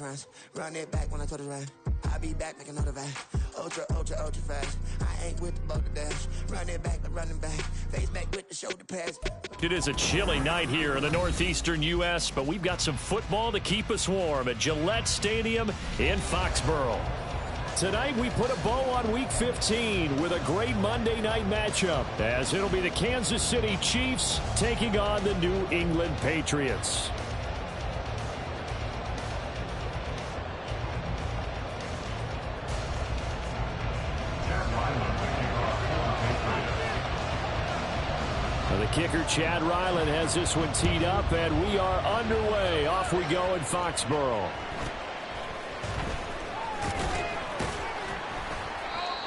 price. Run it back when I told it right. I'll be back like another vibe. Ultra, ultra, ultra fast. I ain't with the boat to dash. Run it back, like running back. Face back with the shoulder pads. It is a chilly night here in the northeastern U.S., but we've got some football to keep us warm at Gillette Stadium in Foxborough. Tonight, we put a bow on Week 15 with a great Monday night matchup, as it'll be the Kansas City Chiefs taking on the New England Patriots. The kicker, Chad Ryland, has this one teed up, and we are underway. Off we go in Foxborough.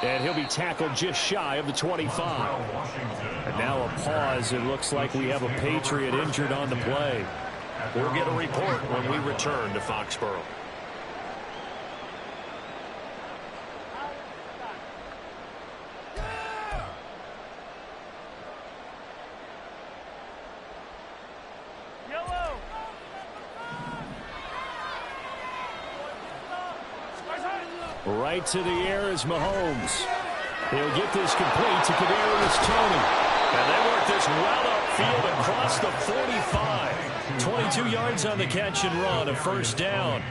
And he'll be tackled just shy of the 25. And now a pause. It looks like we have a Patriot injured on the play. We'll get a report when we return to Foxborough. Right to the air is Mahomes. He'll get this complete to Kadarius Toney. And they work this well upfield across the 45. 22 yards on the catch and run, a first down.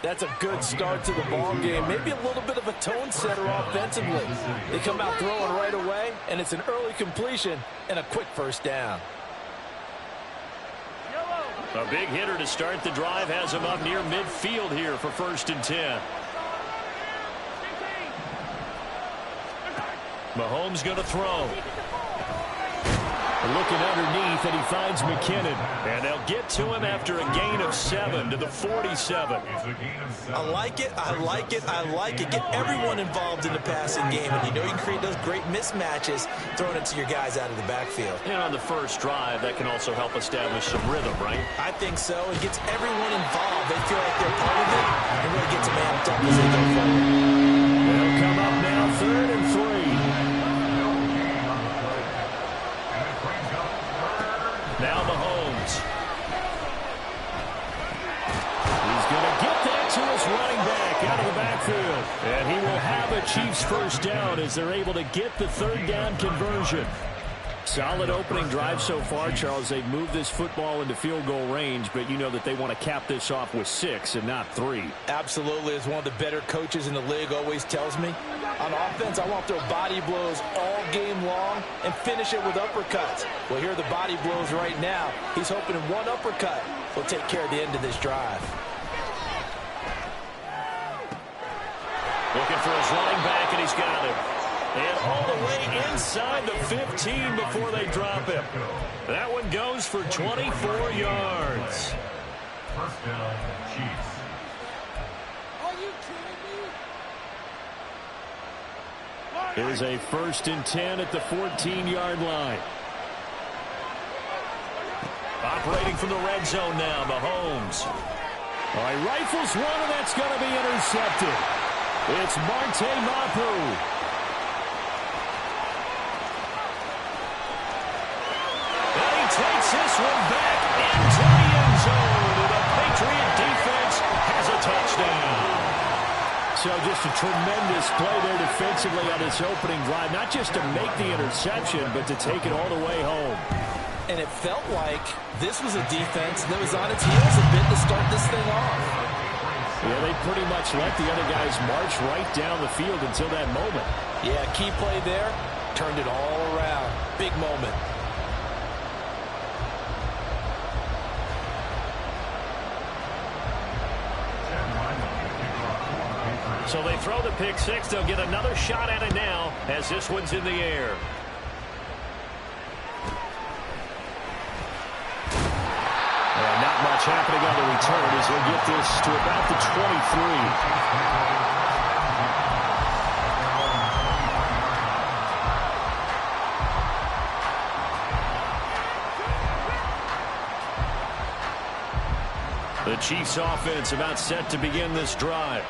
That's a good start to the ball game. Maybe a little bit of a tone setter offensively. They come out throwing right away, and it's an early completion and a quick first down. A big hitter to start the drive has him up near midfield here for 1st and 10. Mahomes going to throw. Looking underneath, and he finds McKinnon. And they'll get to him after a gain of 7 to the 47. I like it, I like it, I like it. Get everyone involved in the passing game. And you know you can create those great mismatches throwing it to your guys out of the backfield. And on the first drive, that can also help establish some rhythm, right? I think so. It gets everyone involved. They feel like they're part of it. And really gets them amped up as they go forward. They'll come up now 3rd and 3. Now Mahomes. He's going to get that to his running back out of the backfield. And he will have a Chiefs first down as they're able to get the 3rd down conversion. Solid opening drive so far, Charles. They've moved this football into field goal range, but you know that they want to cap this off with 6 and not 3. Absolutely. As one of the better coaches in the league always tells me, on offense, I want to throw body blows all game long and finish it with uppercuts. Well, here are the body blows right now. He's hoping in one uppercut will take care of the end of this drive. Looking for his running back, and he's got him. And all the way inside the 15 before they drop him. That one goes for 24 yards. First down, Chiefs. It is a 1st and 10 at the 14-yard line. Operating from the red zone now, Mahomes. All right, rifles one, and that's going to be intercepted. It's Marte Mapu. Takes this one back into the end zone. And the Patriot defense has a touchdown. So just a tremendous play there defensively on this opening drive. Not just to make the interception, but to take it all the way home. And it felt like this was a defense that was on its heels a bit to start this thing off. Yeah, they pretty much let the other guys march right down the field until that moment. Yeah, key play there. Turned it all around. Big moment. So they throw the pick 6. They'll get another shot at it now as this one's in the air. And not much happening on the return as they'll get this to about the 23. The Chiefs offense about set to begin this drive.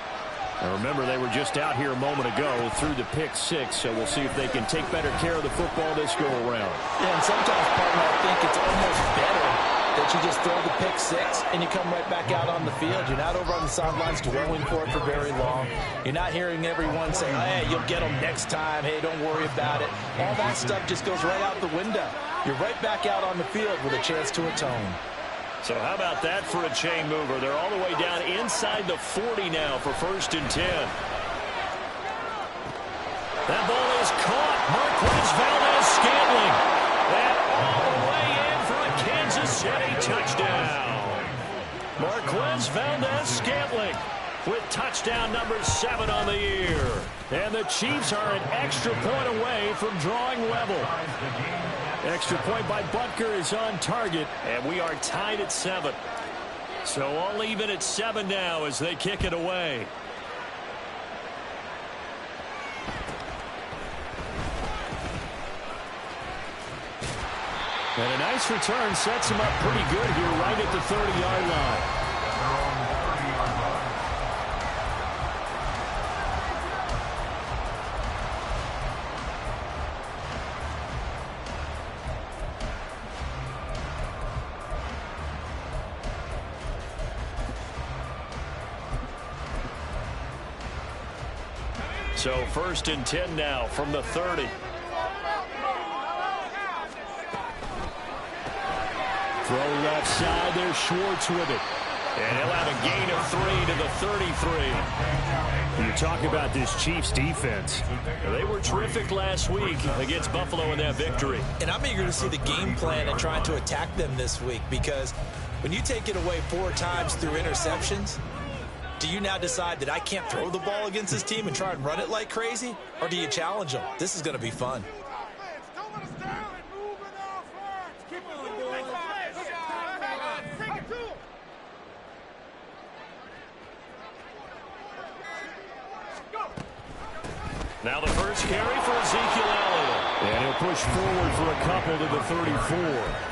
And remember, they were just out here a moment ago through the pick 6, so we'll see if they can take better care of the football this go around. Yeah, and sometimes, partner, I think it's almost better that you just throw the pick six and you come right back out on the field. You're not over on the sidelines dwelling for it for very long. You're not hearing everyone say, hey, you'll get them next time. Hey, don't worry about it. All that stuff just goes right out the window. You're right back out on the field with a chance to atone. So how about that for a chain mover? They're all the way down inside the 40 now for 1st and 10. That ball is caught. Marquez Valdez-Scantling. That all the way in for a Kansas City touchdown. Marquez Valdez-Scantling with touchdown number 7 on the year. And the Chiefs are an extra point away from drawing level. Extra point by Butker is on target, and we are tied at 7. So all even at 7 now as they kick it away. And a nice return sets him up pretty good here right at the 30-yard line. So 1st and 10 now from the 30. Throw left side. There's Schwartz with it. And he'll have a gain of 3 to the 33. You talk about this Chiefs defense. They were terrific last week against Buffalo in that victory. And I'm eager to see the game plan and trying to attack them this week, because when you take it away 4 times through interceptions, do you now decide that I can't throw the ball against this team and try and run it like crazy? Or do you challenge them? This is going to be fun. Now the first carry for Ezekiel Elliott. And he'll push forward for a couple to the 34.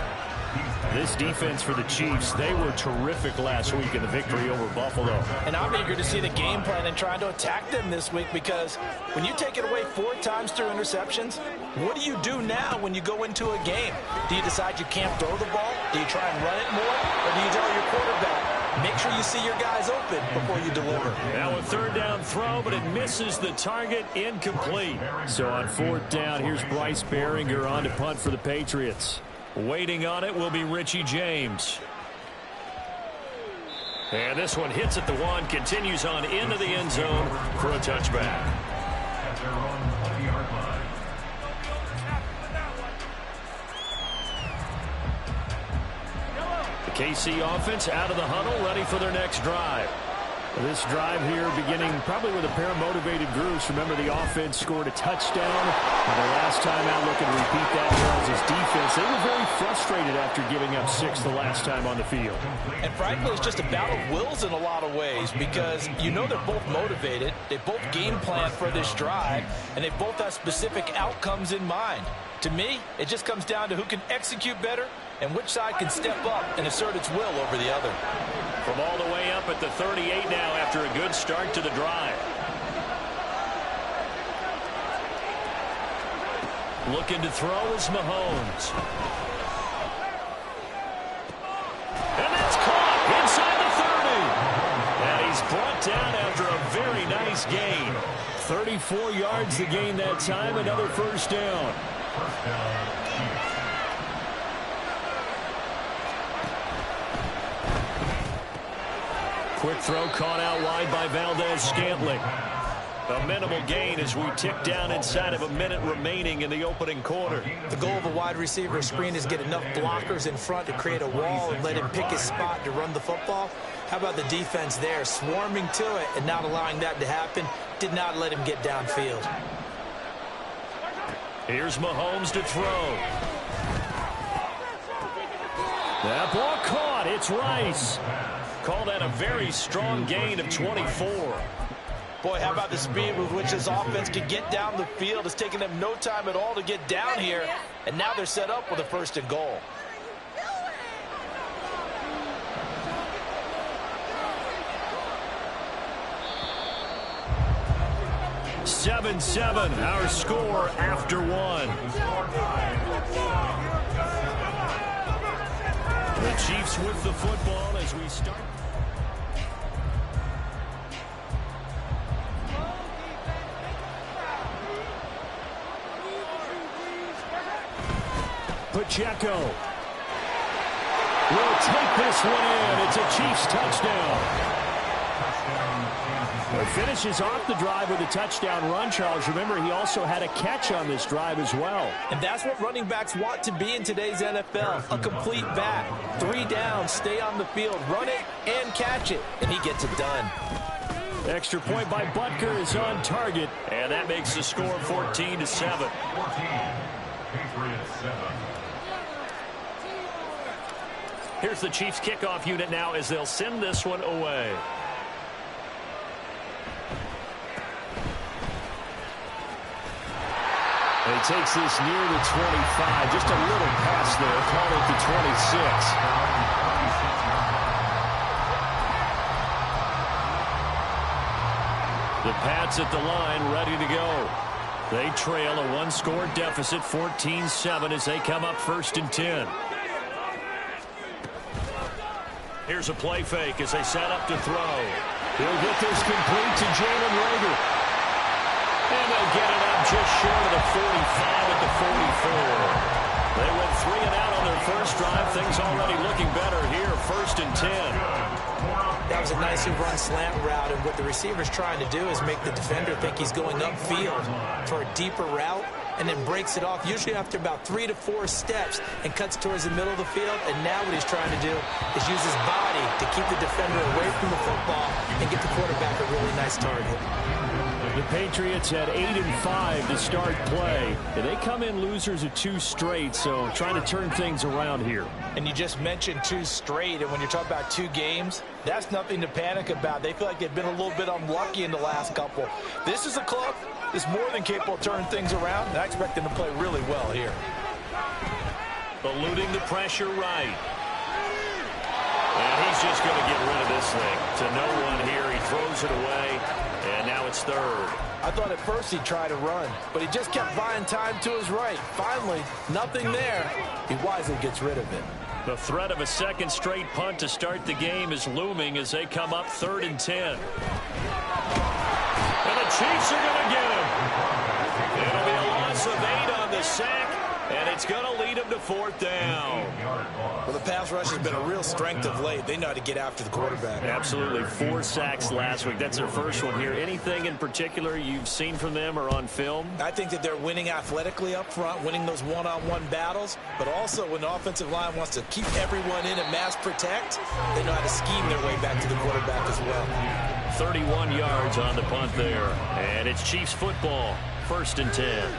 This defense for the Chiefs, they were terrific last week in the victory over Buffalo. And I'm eager to see the game plan and trying to attack them this week, because when you take it away 4 times through interceptions, what do you do now when you go into a game? Do you decide you can't throw the ball? Do you try and run it more? Or do you tell your quarterback, make sure you see your guys open before you deliver? Now a 3rd down throw, but it misses the target, incomplete. So on 4th down, here's Bryce Behringer on to punt for the Patriots. Waiting on it will be Richie James. And this one hits at the 1, continues on into the end zone for a touchback. The KC offense out of the huddle, ready for their next drive. This drive here beginning probably with a pair of motivated groups. Remember, the offense scored a touchdown. And the last time out, looking to repeat that was his defense. They were very frustrated after giving up 6 the last time on the field. And frankly, it's just a battle of wills in a lot of ways, because you know they're both motivated. They both game plan for this drive, and they both have specific outcomes in mind. To me, it just comes down to who can execute better and which side can step up and assert its will over the other. From all the way up at the 38 now after a good start to the drive. Looking to throw is Mahomes. And that's caught inside the 30. And he's brought down after a very nice gain. 34 yards the gain that time, another 1st down. First down, Chiefs. Quick throw caught out wide by Valdez-Scantling. A minimal gain as we tick down inside of a minute remaining in the opening quarter. The goal of a wide receiver screen is get enough blockers in front to create a wall and let him pick his spot to run the football. How about the defense there, swarming to it and not allowing that to happen? Did not let him get downfield. Here's Mahomes to throw. That ball caught. It's Rice. Call that a very strong gain of 24. Boy, how about the speed with which this offense can get down the field? It's taken them no time at all to get down here, and now they're set up with a 1st and goal. (7-7) our score after 1. The Chiefs with the football as we start. Pacheco will take this one in. It's a Chiefs touchdown. It finishes off the drive with a touchdown run, Charles. Remember, he also had a catch on this drive as well. And that's what running backs want to be in today's NFL, a complete back. 3 downs, stay on the field, run it, and catch it, and he gets it done. Extra point by Butker is on target, and that makes the score 14-7. 14, Patriots 7. Here's the Chiefs kickoff unit now as they'll send this one away. And he takes this near the 25. Just a little pass there. Call it the 26. The Pats at the line ready to go. They trail a 1-score deficit, 14-7 as they come up 1st and 10. Here's a play fake as they set up to throw. He'll get this complete to Jalen Reagor. And they'll get it up just short of the 45 at the 44. They went 3 and out on their first drive. Things already looking better here. 1st and 10. That was a nicely run slant route, and what the receiver's trying to do is make the defender think he's going upfield for a deeper route, and then breaks it off, usually after about 3 to 4 steps, and cuts towards the middle of the field. And now what he's trying to do is use his body to keep the defender away from the football and get the quarterback a really nice target. The Patriots had 8 and 5 to start play. And they come in losers of 2 straight, so trying to turn things around here. And you just mentioned 2 straight, and when you're talking about 2 games, that's nothing to panic about. They feel like they've been a little bit unlucky in the last couple. This is a club that's more than capable of turning things around, and I expect them to play really well here. Eluding the pressure right. And he's just going to get rid of this thing to no one here. He throws it away, and now it's 3rd. I thought at first he'd try to run, but he just kept buying time to his right. Finally, nothing there. He wisely gets rid of it. The threat of a 2nd straight punt to start the game is looming as they come up 3rd and 10. And the Chiefs are going to get him. It'll be a loss of 8 on the sack, and it's going to lead him to 4th down. Well, the pass rush has been a real strength of late. They know how to get after the quarterback. Absolutely. 4 sacks last week. That's their first one here. Anything in particular you've seen from them or on film? I think that they're winning athletically up front, winning those one-on-one battles, but also when the offensive line wants to keep everyone in and mass protect, they know how to scheme their way back to the quarterback as well. 31 yards on the punt there. And it's Chiefs football. 1st and 10.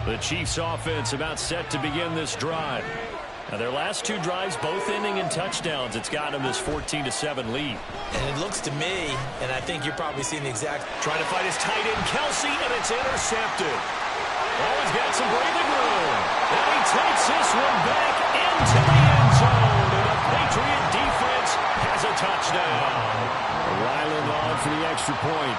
The Chiefs offense about set to begin this drive. Now their last 2 drives, both ending in touchdowns. It's got them this 14-7 lead. And it looks to me, and I think you're probably seeing the exact... Trying to fight his tight end, Kelsey, and it's intercepted. Oh, he's got some breathing room. And he takes this one back into the end zone. And the Patriot defense has a touchdown. Ryland on for the extra point.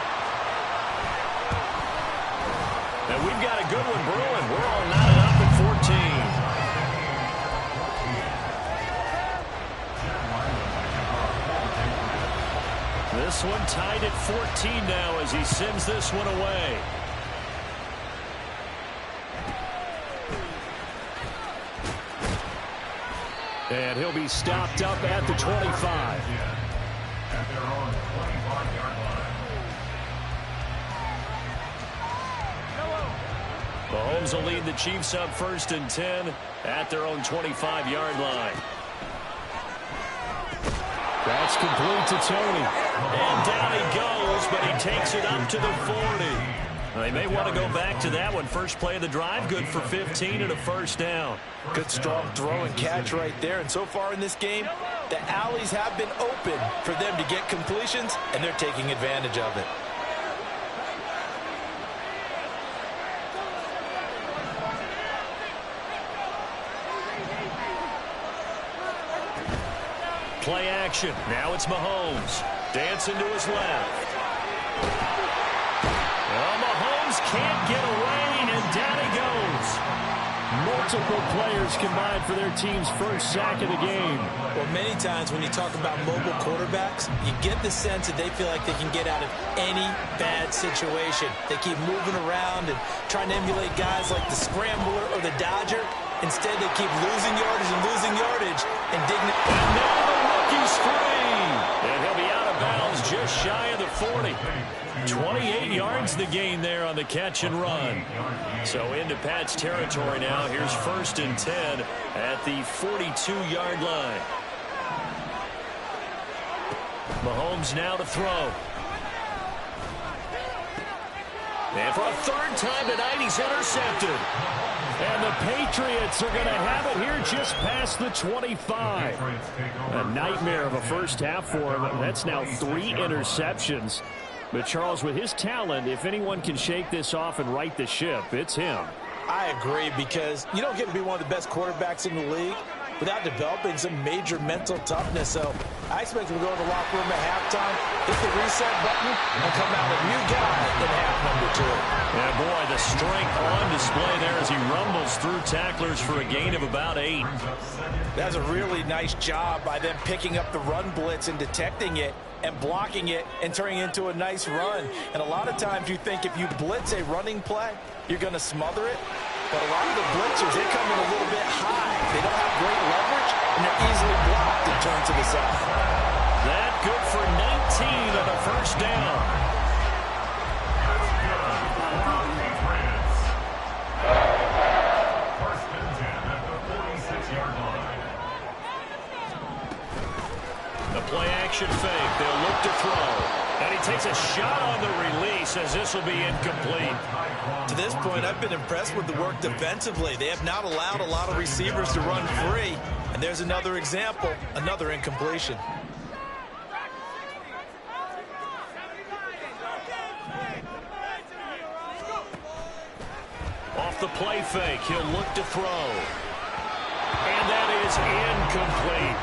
And we've got a good one brewing. We're all knotted up at 14. This one tied at 14 now as he sends this one away. And he'll be stopped up at the 25. At their own 25-yard line. Mahomes will lead the Chiefs up 1st and 10 at their own 25-yard line. That's complete to Tony. And down he goes, but he takes it up to the 40. They may want to go back to that one. First play of the drive, good for 15 and a 1st down. Good strong throw and catch right there. And so far in this game, the alleys have been open for them to get completions, and they're taking advantage of it. Play action. Now it's Mahomes. Dancing to his left. Well, Mahomes can't get away, and down he goes. multiple players combined for their team's first sack of the game. Well, many times when you talk about mobile quarterbacks, you get the sense that they feel like they can get out of any bad situation. They keep moving around and trying to emulate guys like the Scrambler or the Dodger. Instead, they keep losing yardage and digging it. And now the rookie's free. And he'll be out of bounds just shy of the 40. 28 yards the gain there on the catch and run. So into Pat's territory now. Here's 1st and 10 at the 42-yard line. Mahomes now to throw. And for a 3rd time tonight, he's intercepted. And the Patriots are going to have it here just past the 25. A nightmare of a first half for him. That's now 3 interceptions. But, Charles, with his talent, if anyone can shake this off and right the ship, it's him. I agree, because you don't get to be one of the best quarterbacks in the league without developing some major mental toughness. So I expect him to go to the locker room at halftime, hit the reset button, and come out a new guy in half number 2. Yeah, boy, the strength on display there as he rumbles through tacklers for a gain of about 8. That's a really nice job by them picking up the run blitz and detecting it and blocking it and turning it into a nice run. And a lot of times you think if you blitz a running play, you're going to smother it. But a lot of the blitzers, they come in a little bit high. They don't have great leverage, and they're easily blocked and turned to the side. That good for 19 on a 1st down. Play-action fake. They'll look to throw. And he takes a shot on the release as this will be incomplete. To this point, I've been impressed with the work defensively. They have not allowed a lot of receivers to run free. And there's another example, another incompletion. Off the play fake, he'll look to throw. And that is incomplete.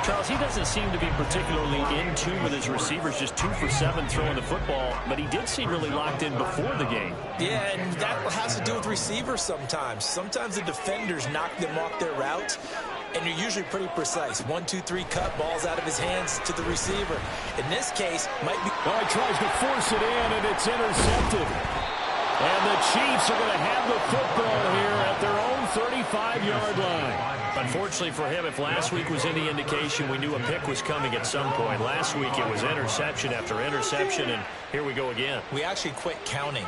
Charles, he doesn't seem to be particularly in tune with his receivers, just 2 for 7 throwing the football, but he did seem really locked in before the game. Yeah, and that has to do with receivers sometimes. Sometimes the defenders knock them off their route, and you're usually pretty precise. 1, 2, 3 cut, balls out of his hands to the receiver. In this case, might be... Well, he tries to force it in, and it's intercepted. And the Chiefs are going to have the football here at their own 35-yard line. Unfortunately for him, if last week was any indication, we knew a pick was coming at some point. Last week it was interception after interception, and here we go again. We actually quit counting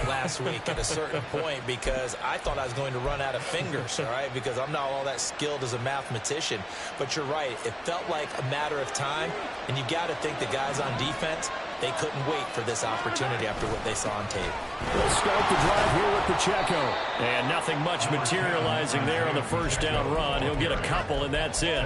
last week at a certain point because I thought I was going to run out of fingers, all right, because I'm not all that skilled as a mathematician. But you're right. It felt like a matter of time, and you got to think the guys on defense, they couldn't wait for this opportunity after what they saw on tape. We'll start the drive here with Pacheco. And nothing much materializing there on the 1st down run. He'll get a couple, and that's it.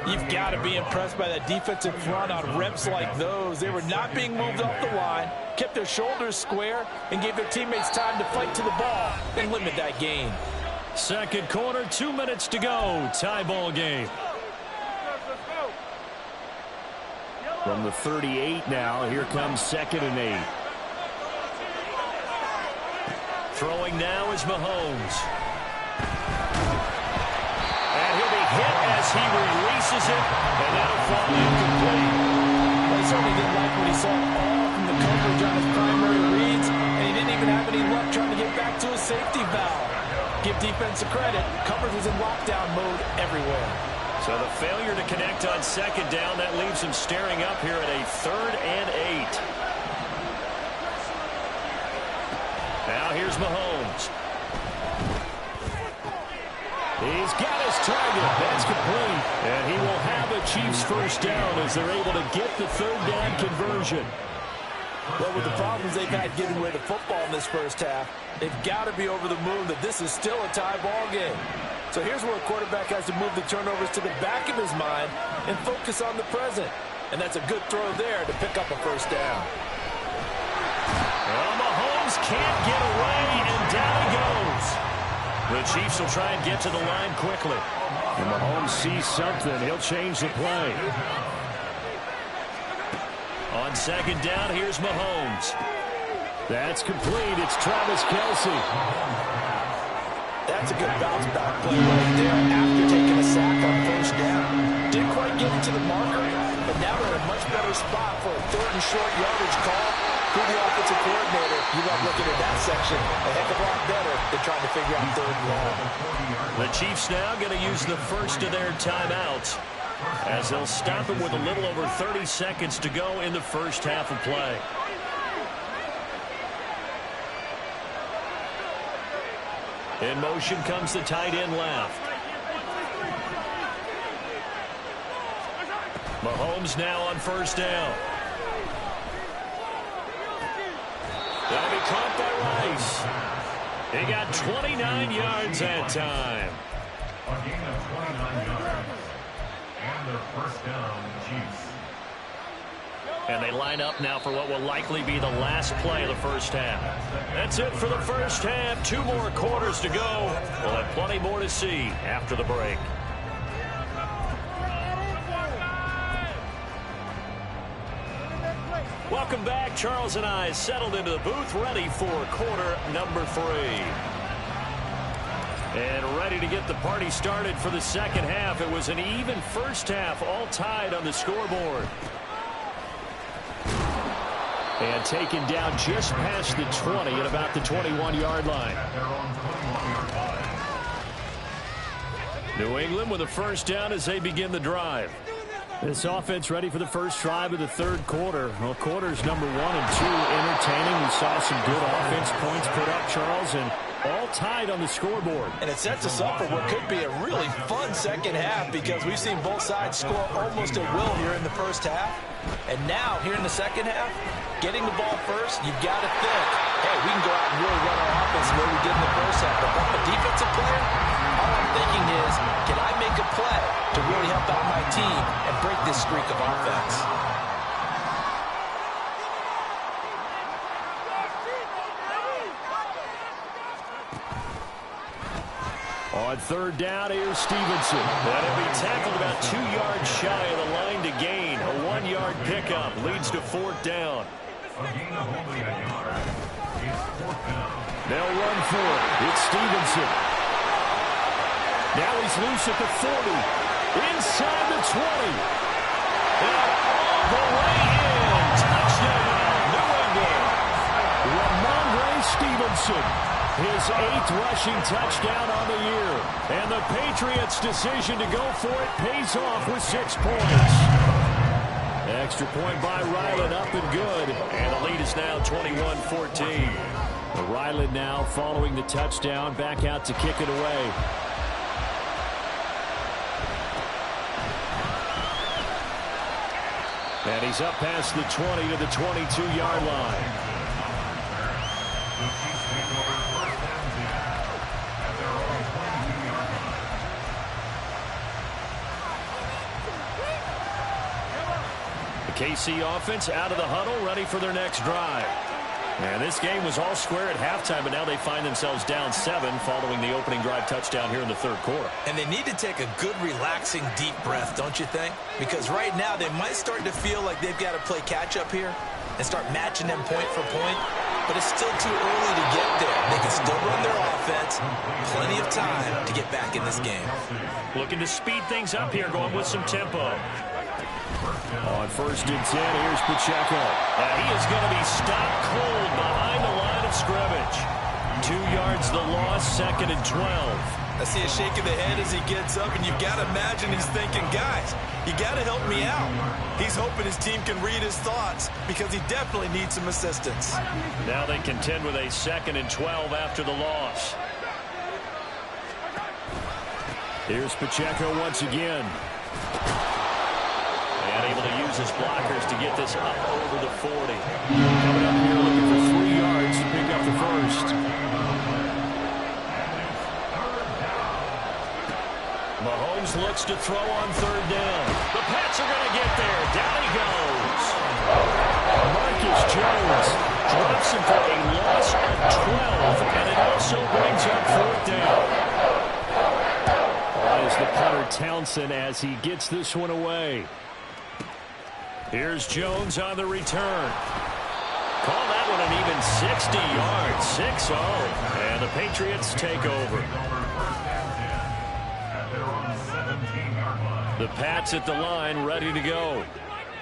You've got to be impressed by that defensive front on reps like those. They were not being moved off the line, kept their shoulders square, and gave their teammates time to fight to the ball and limit that gain. 2nd quarter, 2 minutes to go. Tie ball game. From the 38 now, here comes 2nd and 8. Throwing now is Mahomes. And he'll be hit as he releases it, and that'll fall incomplete. Well, he certainly didn't like what he saw all from the coverage on his primary reads, and he didn't even have any luck trying to get back to his safety valve. Give defense a credit. Coverage was in lockdown mode everywhere. So the failure to connect on 2nd down, that leaves him staring up here at a 3rd and 8. Now here's Mahomes. He's got his target. That's complete. And he will have a Chiefs 1st down as they're able to get the 3rd down conversion. Well, with the problems they've had giving away the football in this first half, they've got to be over the moon that this is still a tie ball game. So here's where a quarterback has to move the turnovers to the back of his mind and focus on the present. And that's a good throw there to pick up a 1st down. Well, Mahomes can't get away, and down he goes. The Chiefs will try and get to the line quickly. And Mahomes sees something. He'll change the play. On 2nd down, here's Mahomes. That's complete. It's Travis Kelce. That That's a good bounce back play right there after taking a sack on first down. Didn't quite get it to the marker, but now they're in a much better spot for a 3rd and short yardage call. Who the offensive coordinator, you love looking at that section a heck of a lot better than trying to figure out 3rd and long. The Chiefs now going to use the first of their timeouts as they'll stop him with a little over 30 seconds to go in the first half of play. In motion comes the tight end left. Mahomes now on first down. That'll be caught by Rice. He got 29 yards that time. A gain of 29 yards. And their first down, Chiefs. And they line up now for what will likely be the last play of the first half. That's it for the first half. 2 more quarters to go. We'll have plenty more to see after the break. Welcome back. Charles and I settled into the booth, ready for quarter number 3. And ready to get the party started for the second half. It was an even first half, all tied on the scoreboard. And taken down just past the 20 at about the 21-yard line. New England with a first down as they begin the drive. This offense ready for the first drive of the 3rd quarter. Well, quarters number 1 and 2 entertaining. We saw some good offense points put up, Charles, and all tied on the scoreboard. And it sets us up for what could be a really fun second half because we've seen both sides score almost at will here in the first half. And now, here in the second half, getting the ball first, you've got to think, hey, we can go out and really run our offense the way we did in the first half. But if I'm a defensive player, all I'm thinking is, can I make a play to really help out my team and break this streak of offense? On 3rd down, here's Stevenson. That'll be tackled about 2 yards shy of the line to gain. A 1-yard pickup leads to 4th down. A gain of only a yard. It's 4th down. They'll run for it. It's Stevenson. Now he's loose at the 40. Inside the 20. And all the way in. Touchdown, New England. Ramondre Stevenson. His 8th rushing touchdown on the year. And the Patriots' decision to go for it pays off with 6 points. Extra point by Ryland, up and good. And the lead is now 21-14. Ryland now following the touchdown, back out to kick it away. And he's up past the 20 to the 22-yard line. The Chiefs take over first and 10 at their own 22-yard line. The KC offense out of the huddle, ready for their next drive. And this game was all square at halftime, but now they find themselves down 7 following the opening drive touchdown here in the 3rd quarter. And they need to take a good, relaxing, deep breath, don't you think? Because right now they might start to feel like they've got to play catch-up here and start matching them point for point. But it's still too early to get there. They can still run their offense. Plenty of time to get back in this game. Looking to speed things up here, going with some tempo. On 1st and 10, here's Pacheco. He is going to be stopped cold behind the line of scrimmage. 2 yards the loss, 2nd and 12. I see a shake of the head as he gets up, and you've got to imagine he's thinking, guys, you got to help me out. He's hoping his team can read his thoughts because he definitely needs some assistance. Now they contend with a 2nd and 12 after the loss. Here's Pacheco once again. And able to use his blockers to get this up over the 40. Coming up here looking for 3 yards to pick up the first. Mahomes looks to throw on 3rd down. The Pats are going to get there. Down he goes. Marcus Jones drops him for a loss of 12, and it also brings up 4th down. As the punter Townsend as he gets this one away. Here's Jones on the return. Call that one an even 60 yards. 6-0. And the Patriots take over. The Pats at the line, ready to go.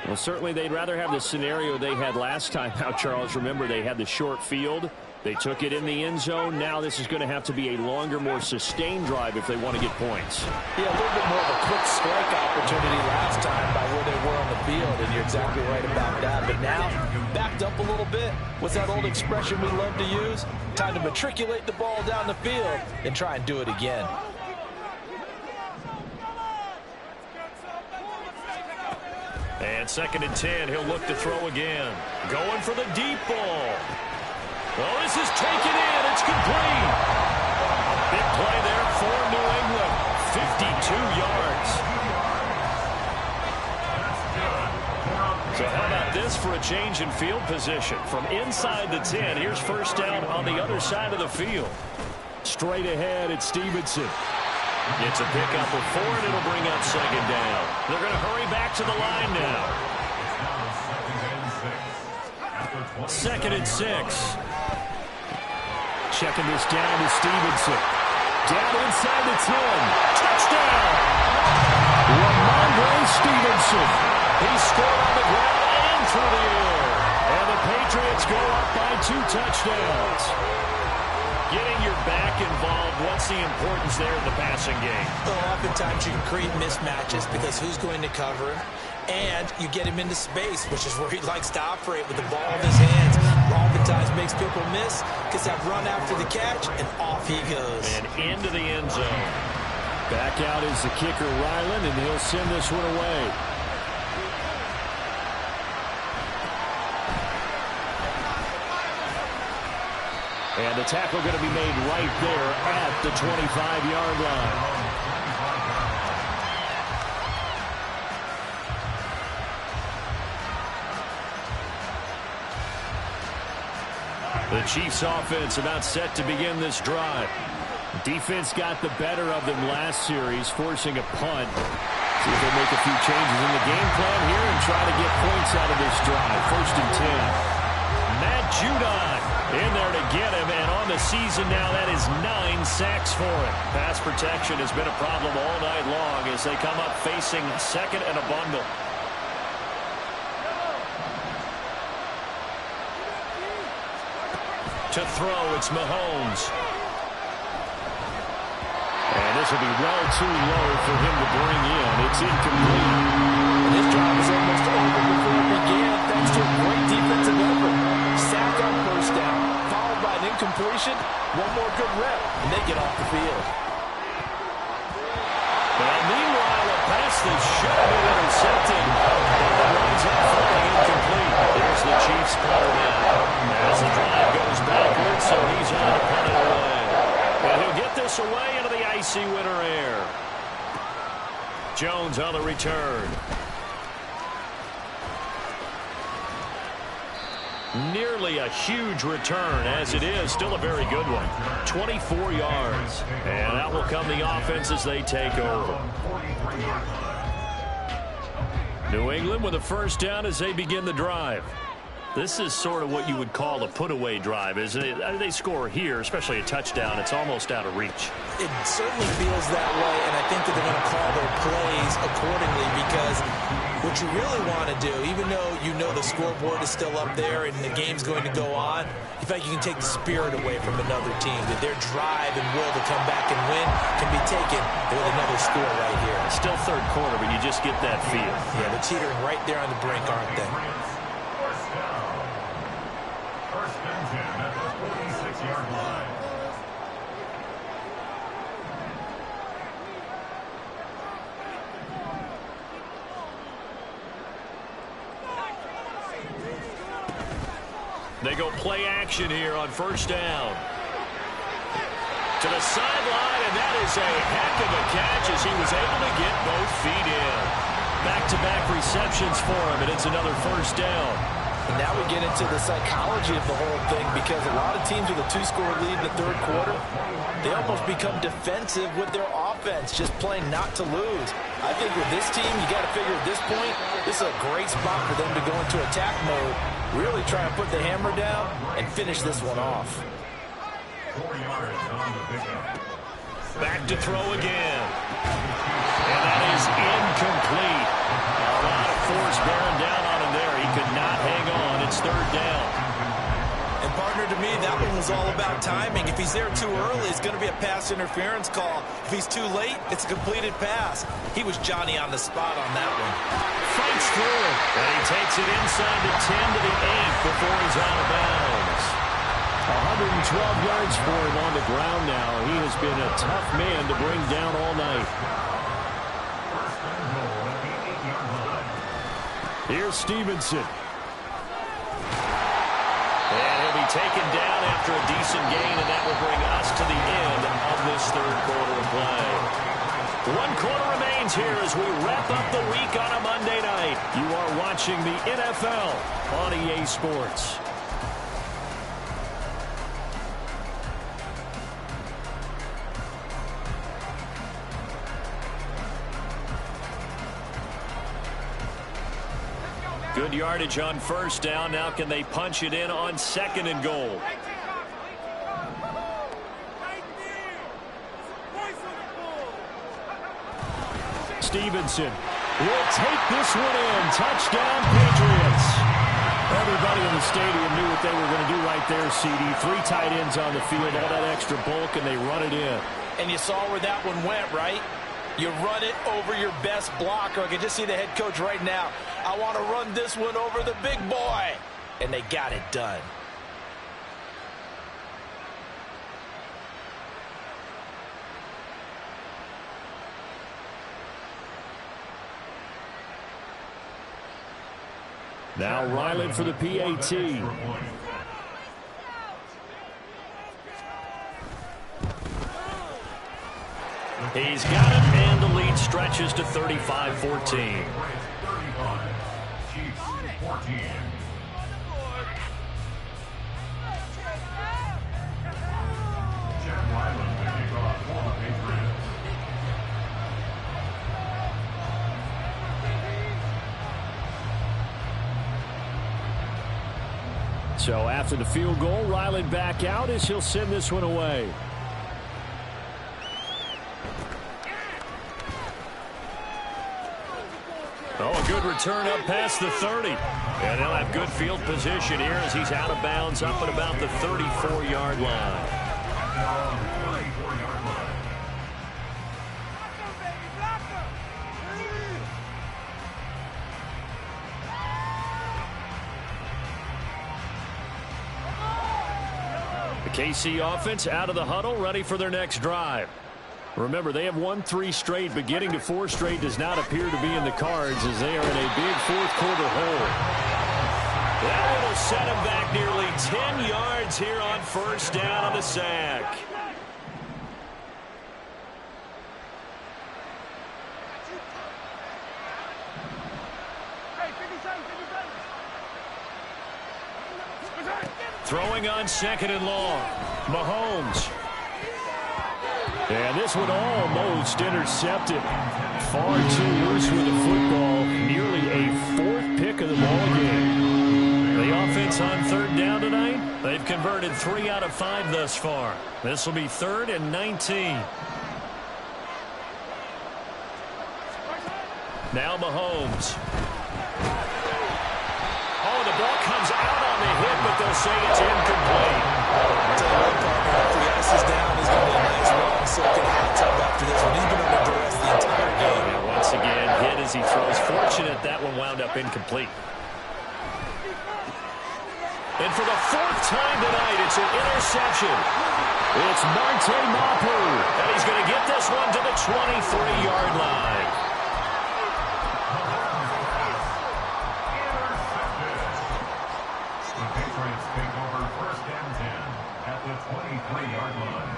Well, certainly they'd rather have the scenario they had last time out, Charles. Remember, they had the short field. They took it in the end zone. Now this is going to have to be a longer, more sustained drive if they want to get points. Yeah, a little bit more of a quick strike opportunity last time by where they were on the field, and you're exactly right about that. But now, backed up a little bit. What's that old expression we love to use? Time to matriculate the ball down the field and try and do it again. And 2nd and 10, he'll look to throw again. Going for the deep ball. Oh, this is taken in. It's complete. Big play there for New England. 52 yards. So how about this for a change in field position? From inside the 10, here's 1st down on the other side of the field. Straight ahead, it's Stevenson. It's a pickup of 4, and it'll bring up 2nd down. They're going to hurry back to the line now. 2nd and 6. Checking this down to Stevenson. Down inside the 10. Touchdown! Ramondre Stevenson. He scored on the ground and through the air. And the Patriots go up by 2 touchdowns. Getting your back involved, what's the importance there in the passing game? Well, oftentimes you can create mismatches because who's going to cover him? And you get him into space, which is where he likes to operate with the ball in his hands. Oftentimes makes people miss, gets that run after the catch, and off he goes. And into the end zone. Back out is the kicker, Ryland, and he'll send this one away. And the tackle going to be made right there at the 25-yard line. The Chiefs offense about set to begin this drive. Defense got the better of them last series, forcing a punt. See if they make a few changes in the game plan here and try to get points out of this drive. 1st and 10. Matt Judon in there to get him, and on the season now, that is 9 sacks for him. Pass protection has been a problem all night long as they come up facing 2nd and a bundle. To throw, it's Mahomes. And this will be well too low for him to bring in. It's incomplete. And this drive is almost over before it began, thanks to a great defensive effort. Sack on 1st down, followed by an incompletion. One more good rep, and they get off the field. Well, meanwhile, a pass that should have been intercepted. That runs up falling incomplete. There's the Chiefs punter now. As the drive goes backwards, so he's on to punt it away. And he'll get this away into the icy winter air. Jones on the return. Nearly a huge return, as it is still a very good one. 24 yards. And that will come the offense as they take over. New England with a 1st down as they begin the drive. This is sort of what you would call a put-away drive, isn't it? They score here, especially a touchdown. It's almost out of reach. It certainly feels that way, and I think that they're going to call their plays accordingly because what you really want to do, even though you know the scoreboard is still up there and the game's going to go on, in fact, you can take the spirit away from another team, that their drive and will to come back and win can be taken with another score right here. Still 3rd quarter, but you just get that feel. Yeah, they're teetering right there on the brink, aren't they? They go play action here on 1st down. To the sideline, and that is a heck of a catch as he was able to get both feet in. Back-to-back receptions for him, and it's another 1st down. And now we get into the psychology of the whole thing because a lot of teams with a 2-score lead in the 3rd quarter, they almost become defensive with their offense, just playing not to lose. I think with this team, you got to figure at this point, this is a great spot for them to go into attack mode, really try and put the hammer down and finish this one off. 4 yards on the pickup. Back to throw again. And that is incomplete. A lot of force bearing down on him there. He could not hang on. It's third down. And partner, to me, that one was all about timing. If he's there too early, it's going to be a pass interference call. If he's too late, it's a completed pass. He was Johnny on the spot on that one. Fights through it. And he takes it inside the 10 to the 8 before he's out of bounds. 112 yards for him on the ground now. He has been a tough man to bring down all night. Here's Stevenson. And he'll be taken down after a decent gain, and that will bring us to the end of this third quarter of play. 1 quarter remains here as we wrap up the week on a Monday night. You are watching the NFL on EA Sports. Good yardage on first down. Now can they punch it in on 2nd and goal? Stevenson will take this one in. Touchdown, Patriots. Everybody in the stadium knew what they were going to do right there, CD. 3 tight ends on the field, all that extra bulk, and they run it in. And you saw where that one went, right? You run it over your best blocker. I can just see the head coach right now. I want to run this one over the big boy. And they got it done. Now Ryland for the PAT. He's got it, and the lead stretches to 35-14. So after the field goal, Ryland back out as he'll send this one away. Oh, a good return up past the 30. And they'll have good field position here as he's out of bounds up at about the 34-yard line. The KC offense out of the huddle, ready for their next drive. Remember, they have won 3 straight, but getting to 4 straight does not appear to be in the cards as they are in a big fourth-quarter hole. That will set him back nearly 10 yards here on first down on the sack. Throwing on 2nd and long. Mahomes. And this one almost intercepted. Far too loose with the football. Nearly a 4th pick of the ball game. The offense on 3rd down tonight. They've converted 3 out of 5 thus far. This will be 3rd and 19. Now Mahomes. Oh, the ball comes out on the hit, but they'll say it's incomplete. Tell you what, partner, after the ice is down, there's going to be a nice long soaking hot tub after this one. He's been under duress the entire game. And once again, hit as he throws. Fortunate that one wound up incomplete. And for the 4th time tonight, it's an interception. It's Marte Mapu, and he's going to get this one to the 23-yard line. The Patriots take over 1st and 10 at the 23-yard line.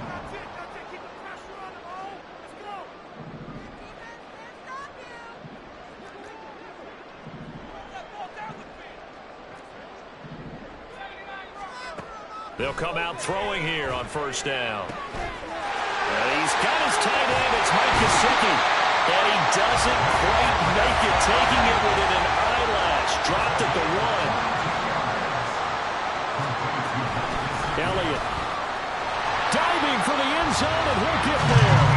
They'll come out throwing here on first down. He's got his tight end. It's Mike Gesicki. And he doesn't quite make it, taking it within an eyelash. Dropped at the 1. Elliott diving for the end zone, and he'll get there.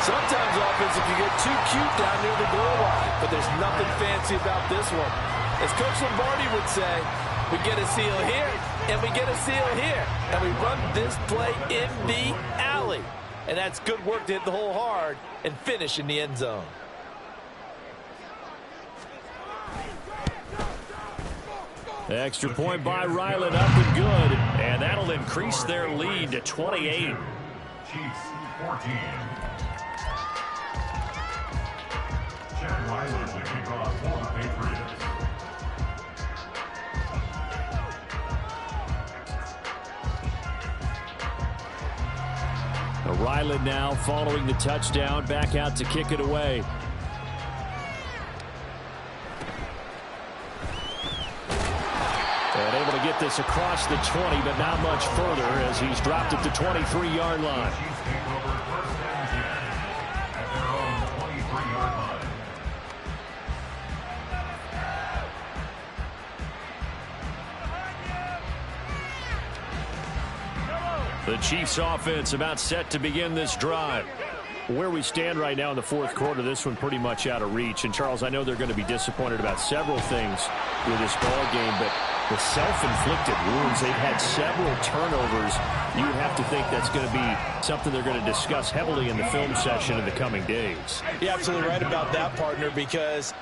Sometimes offense, if you get too cute down near the goal line, but there's nothing fancy about this one. As Coach Lombardi would say, we get a seal here, and we get a seal here, and we run this play in the alley. And that's good work to hit the hole hard and finish in the end zone. The extra point by Ryland up and good, and that'll increase their lead to 28. Chiefs 14. Chad Ryland to kick off for the Patriots. Ryland now following the touchdown, back out to kick it away. And able to get this across the 20, but not much further as he's dropped at the 23-yard line. Chiefs take over first and 10 at their own 23-yard line. The Chiefs offense about set to begin this drive. Where we stand right now in the fourth quarter, this one pretty much out of reach. And Charles, I know they're going to be disappointed about several things with this ball game, but the self-inflicted wounds, they've had several turnovers. You would have to think that's going to be something they're going to discuss heavily in the film session in the coming days. You're absolutely right about that, partner, because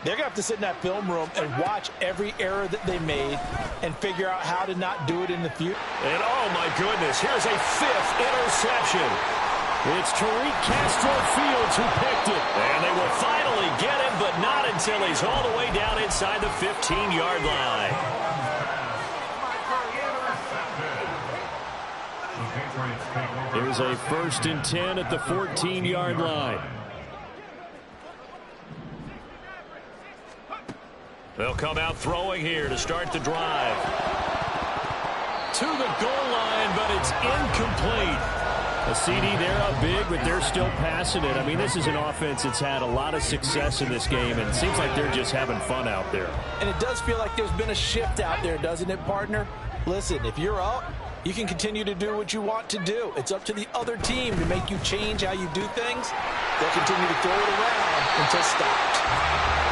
they're going to have to sit in that film room and watch every error that they made and figure out how to not do it in the future. And oh my goodness, here's a fifth interception. It's Tariq Castro-Fields who picked it. And they will finally get him, but not until he's all the way down inside the 15-yard line. Here's a 1st and 10 at the 14-yard line. They'll come out throwing here to start the drive. To the goal line, but it's incomplete. A CD, they're up big, but they're still passing it. I mean, this is an offense that's had a lot of success in this game, and it seems like they're just having fun out there. And it does feel like there's been a shift out there, doesn't it, partner? Listen, if you're up, you can continue to do what you want to do. It's up to the other team to make you change how you do things. They'll continue to throw it around until stopped.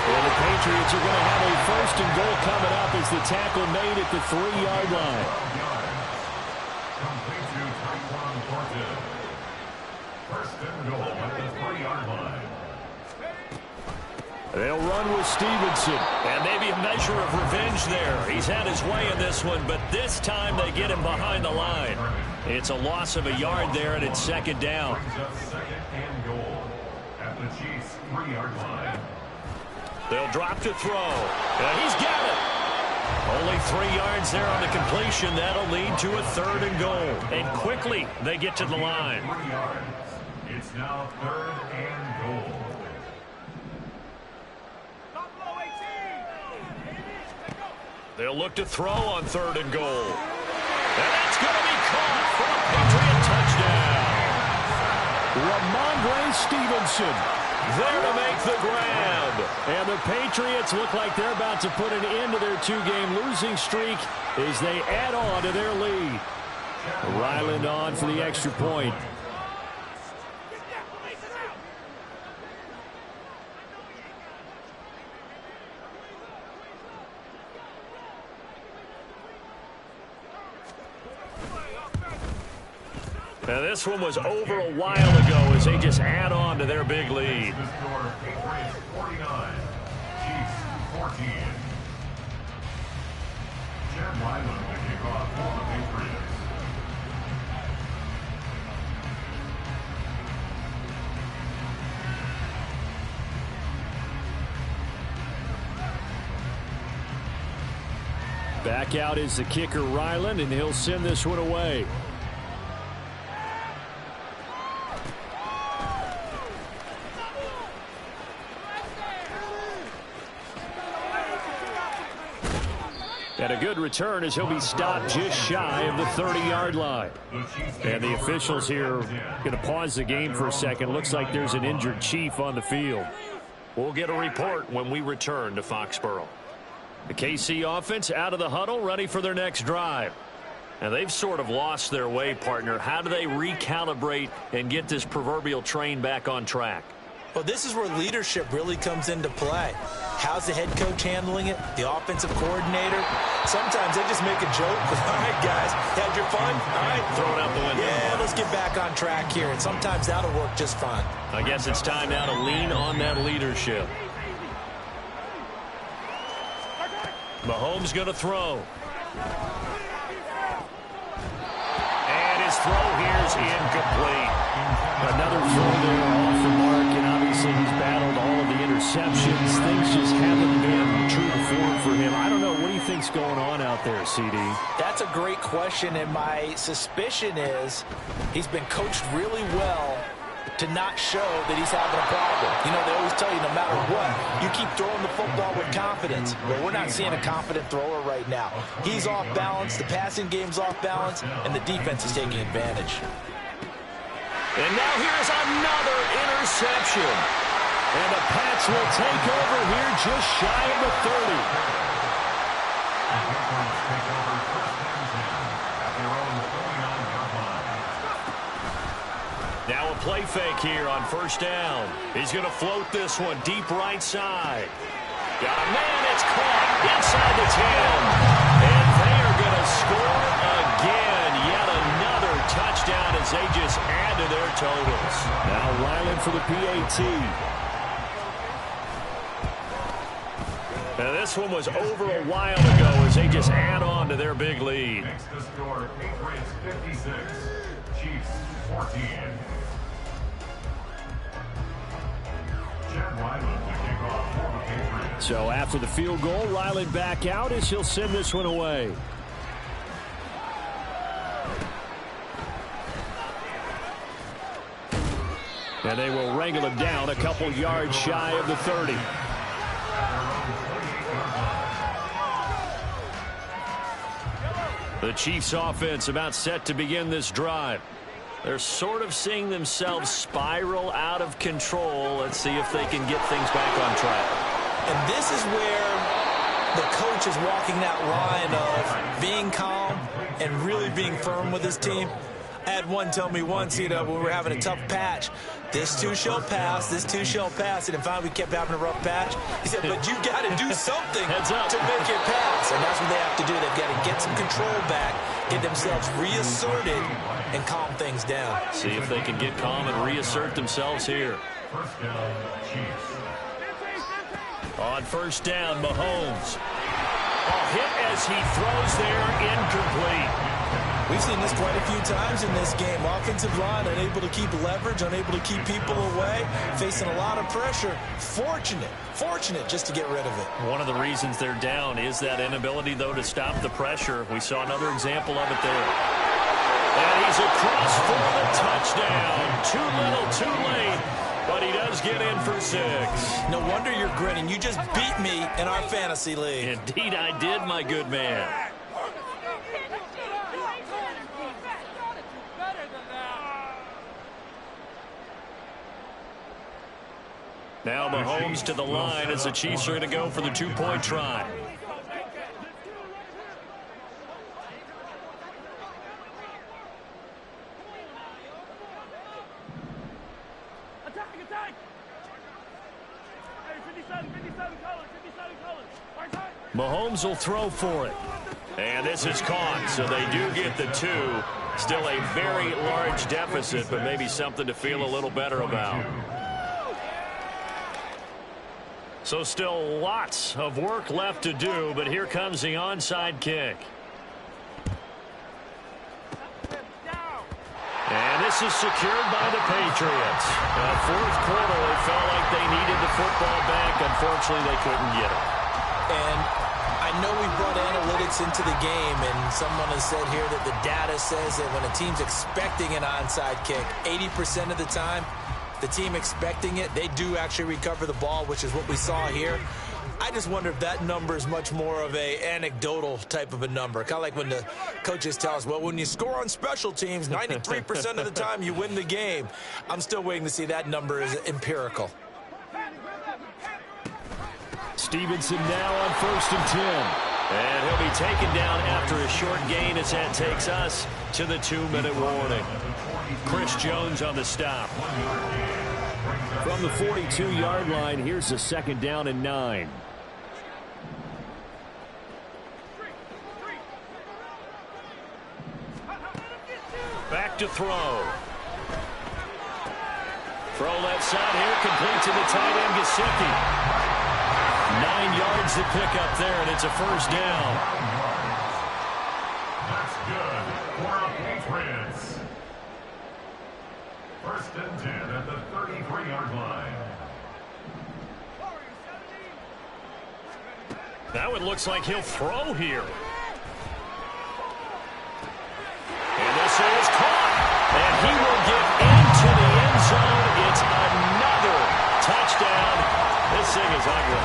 Well, the Patriots are going to have a 1st and goal coming up as the tackle made at the 3-yard line. Complete to Tyquan Thornton. 1st and goal at the 3-yard line. They'll run with Stevenson, and maybe a measure of revenge there. He's had his way in this one, but this time they get him behind the line. It's a loss of a yard there, and it's 2nd down. Brings up 2nd and goal at the Chiefs' 3-yard line. They'll drop to throw. And he's got it. Only 3 yards there on the completion. That'll lead to a 3rd and goal. And quickly, they get to the line. 3 yards. It's now 3rd and goal. They'll look to throw on 3rd and goal. And that's going to be caught for a Patriot touchdown. Ramondre Stevenson there to make the grab. And the Patriots look like they're about to put an end to their 2-game losing streak as they add on to their lead. Ryland on for the extra point. Now this one was over a while ago as they just add on to their big lead. The score, Patriots 49, Chiefs 14. Chad Ryland to kick off for the Patriots. Back out is the kicker Ryland, and he'll send this one away. And a good return as he'll be stopped just shy of the 30-yard line. And the officials here going to pause the game for a second. Looks like there's an injured Chief on the field. We'll get a report when we return to Foxborough. The KC offense out of the huddle, ready for their next drive. And they've sort of lost their way, partner. How do they recalibrate and get this proverbial train back on track? Well, this is where leadership really comes into play. How's the head coach handling it? The offensive coordinator? Sometimes they just make a joke. All right, guys, had your fun? All right. Throw it out the window. Yeah, let's get back on track here. And sometimes that'll work just fine. I guess it's time now to lean on that leadership. Mahomes going to throw. And his throw here is incomplete. Another throw there off the mark, and obviously he's battled all of the interceptions. Things just haven't been true to form for him. I don't know. What do you think's going on out there, CD? That's a great question, and my suspicion is he's been coached really well to not show that he's having a problem. You know, they always tell you no matter what, you keep throwing the football with confidence. But we're not seeing a confident thrower right now. He's off balance, the passing game's off balance, and the defense is taking advantage. And now here's another interception. And the Pats will take over here just shy of the 30. Now a play fake here on first down. He's going to float this one deep right side. Got a man, it's caught inside the 10. And they are going to score again. Yet another touchdown as they just add to their totals. Now Ryland for the PAT. Now this one was over a while ago as they just add on to their big lead. Next to score, Patriots 56, Chiefs 14. Chad Ryland to kick off for the Patriots. So after the field goal, Ryland back out as he'll send this one away. And they will wrangle him down a couple yards shy of the 30. The Chiefs offense about set to begin this drive. They're sort of seeing themselves spiral out of control. Let's see if they can get things back on track. And this is where the coach is walking that line of being calm and really being firm with his team. I had one tell me once, you know, when we were having a tough patch, this too shall pass, this too shall pass. And finally we kept having a rough patch. He said, but you got to do something to make it pass. And that's what they have to do. They've got to get some control back, get themselves reasserted, and calm things down. See if they can get calm and reassert themselves here. First down, Chiefs. On first down, Mahomes. A hit as he throws there, incomplete. We've seen this quite a few times in this game. Offensive line unable to keep leverage, unable to keep people away, facing a lot of pressure. Fortunate just to get rid of it. One of the reasons they're down is that inability, though, to stop the pressure. We saw another example of it there. And he's across for the touchdown. Too little, too late, but he does get in for 6. No wonder you're grinning. You just beat me in our fantasy league. Indeed I did, my good man. Now Mahomes to the line as the Chiefs are going to go for the 2-point try. Mahomes will throw for it. And this is caught, so they do get the 2. Still a very large deficit, but maybe something to feel a little better about. So still lots of work left to do, but here comes the onside kick. And this is secured by the Patriots. Fourth quarter, they felt like they needed the football back. Unfortunately, they couldn't get it. And I know we brought analytics into the game, and someone has said here that the data says that when a team's expecting an onside kick, 80% of the time, the team expecting it, they do actually recover the ball, which is what we saw here. I just wonder if that number is much more of a anecdotal type of a number. Kind of like when the coaches tell us, well, when you score on special teams, 93% of the time you win the game. I'm still waiting to see that number is empirical. Stevenson now on 1st and 10. And he'll be taken down after a short gain as that takes us to the 2-minute warning. Chris Jones on the stop. From the 42-yard line, here's the 2nd down and 9. Back to throw. Throw left side here, complete to the tight end, Gesicki. 9 yards to pick up there, and it's a 1st down. That's good for the Patriots. 1st and 10 at the 33-yard line. Now it looks like he'll throw here. And this is caught. And he will get into the end zone. It's another touchdown. This thing is ugly.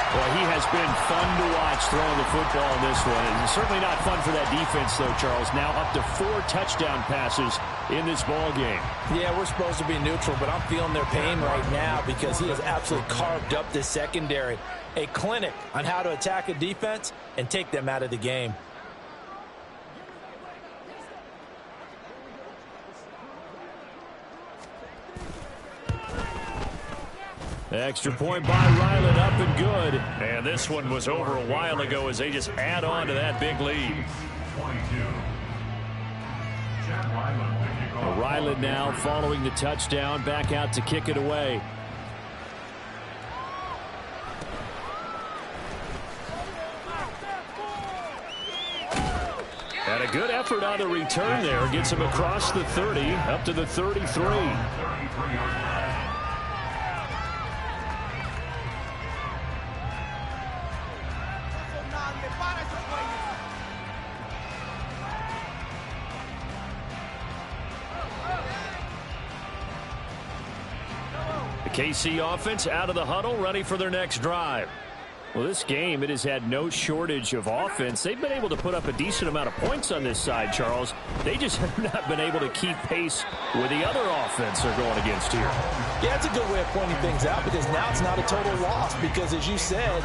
Well, he has been fun to watch throwing the football in this one. And it's certainly not fun for that defense, though, Charles. Now up to 4 touchdown passes in this ball game. Yeah, we're supposed to be neutral, but I'm feeling their pain right now because he has absolutely carved up this secondary. A clinic on how to attack a defense and take them out of the game. Extra point by Ryland, up and good. And this one was over a while ago as they just add on to that big lead. Ryland now following the touchdown, back out to kick it away. And a good effort on the return there. Gets him across the 30, up to the 33. The KC offense out of the huddle, ready for their next drive. Well, this game, it has had no shortage of offense. They've been able to put up a decent amount of points on this side, Charles. They just have not been able to keep pace with the other offense they're going against here. Yeah, it's a good way of pointing things out because now it's not a total loss because, as you said,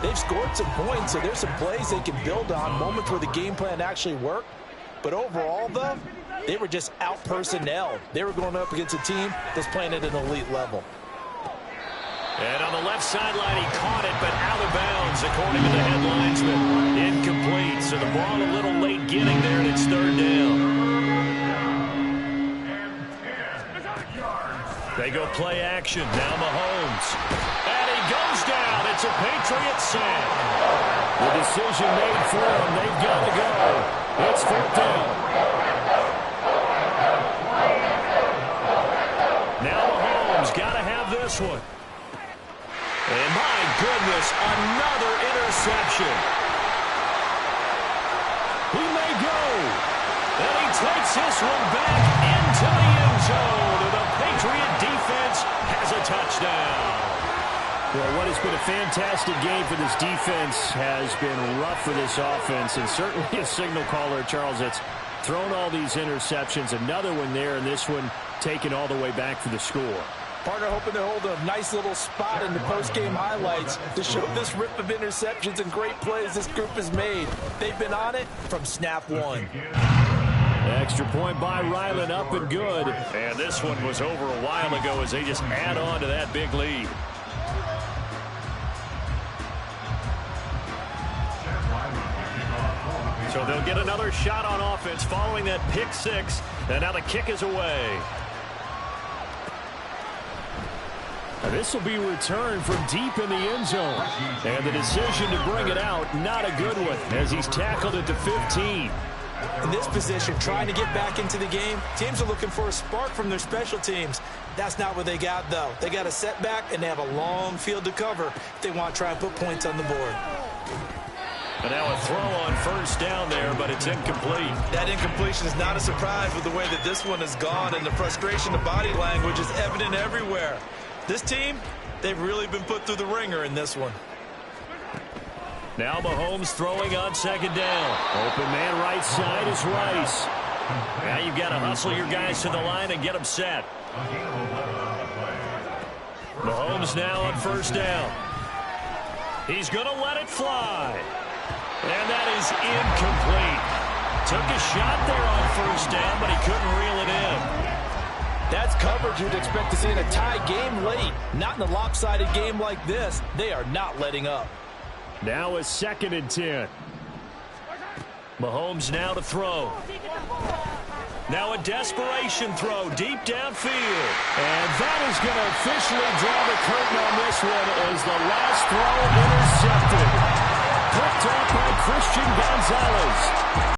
they've scored some points, so there's some plays they can build on, moments where the game plan actually worked. But overall, though, they were just out-personnel. They were going up against a team that's playing at an elite level. And on the left sideline, he caught it, but out of bounds, according to the headlinesman. Incomplete, so the ball a little late getting there, and it's 3rd down. They go play action. Now Mahomes. And he goes down. It's a Patriot sack. The decision made for him. They've got to go. It's 4th down. Now Mahomes got to have this one. And my goodness, another interception. He may go. And he takes this one back into the end zone. And the Patriot defense has a touchdown. Well, what has been a fantastic game for this defense has been rough for this offense. And certainly a signal caller, Charles, that's thrown all these interceptions. Another one there, and this one taken all the way back for the score. Partner hoping to hold a nice little spot in the post-game highlights to show this rip of interceptions and great plays this group has made. They've been on it from snap one. Extra point by Ryland, up and good. And this one was over a while ago as they just add on to that big lead. So they'll get another shot on offense following that pick six. And now the kick is away. This will be returned from deep in the end zone. And the decision to bring it out, not a good one, as he's tackled at the 15. In this position, trying to get back into the game, teams are looking for a spark from their special teams. That's not what they got, though. They got a setback, and they have a long field to cover if they want to try and put points on the board. And now a throw on 1st down there, but it's incomplete. That incompletion is not a surprise with the way that this one has gone, and the frustration of body language is evident everywhere. This team, they've really been put through the ringer in this one. Now Mahomes throwing on 2nd down. Open man right side is Rice. Now you've got to hustle your guys to the line and get them set. Mahomes now on 1st down. He's going to let it fly. And that is incomplete. Took a shot there on first down, but he couldn't reel it in. That's coverage you'd expect to see in a tie game late. Not in a lopsided game like this. They are not letting up. Now a 2nd and 10. Mahomes now to throw. Now a desperation throw deep downfield. And that is going to officially draw the curtain on this one as the last throw intercepted. Picked off by Christian Gonzalez.